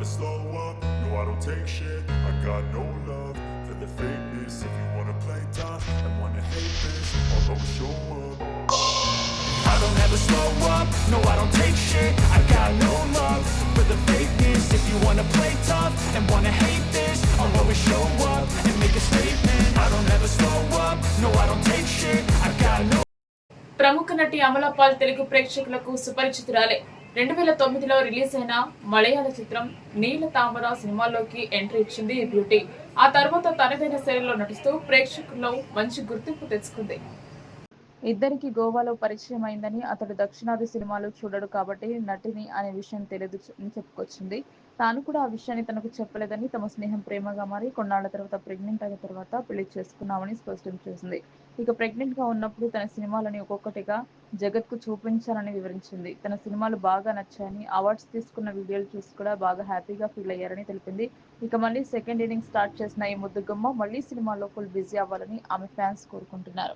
never slow up, no I don't take shit. I got no love for the fakeness. If you wanna play tough and wanna hate this, I'll always show up. I don't ever slow up, no I don't take shit. I got no love for the fakeness. If you wanna play tough and wanna hate this, I'll always show up and make a statement. I don't ever slow up, no I don't take shit. I got no. ప్రముఖ నటి అమలా పాల్ తెలుగు ప్రేక్షకులకు సుపరిచితురాలే. 2009లో release అయిన మలయాళ చిత్రం నీల తామర సినిమాలోకి entry ఇచ్చింది ఈ beauty. ఆ తర్వాత తనదైన శైలిలో నటిస్తూ ప్రేక్షకుల్లో మంచి గుర్తింపు తెచ్చుకుంది. ఇద్దరికి గోవాలో పరిచయం అయిందని, అతడు దక్షిణాది సినిమాలు చూడడు కాబట్టి నటిని అనే విషయం తెలియదు అని చెప్పుకొచ్చింది. తాను కూడా ఆ విషయాన్ని తనకు చెప్పలేదని, తమ స్నేహం ప్రేమగా మారి కొన్నాళ్ల తర్వాత ప్రెగ్నెంట్ అయిన తర్వాత పెళ్లి చేసుకున్నామని స్పష్టం చేసింది. ఇక ప్రెగ్నెంట్ గా ఉన్నప్పుడు తన సినిమాలని ఒక్కొక్కటిగా జగత్కు చూపించాలని వివరించింది. తన సినిమాలు బాగా నచ్చాయని, అవార్డ్స్ తీసుకున్న వీడియోలు చూసి కూడా బాగా హ్యాపీగా ఫీల్ అయ్యారని తెలిపింది. ఇక మళ్ళీ సెకండ్ ఇన్నింగ్స్ స్టార్ట్ చేసిన ఈ ముద్దుగుమ్మ మళ్ళీ సినిమాలో ఫుల్ బిజీ అవ్వాలని ఆమె ఫ్యాన్స్ కోరుకుంటున్నారు.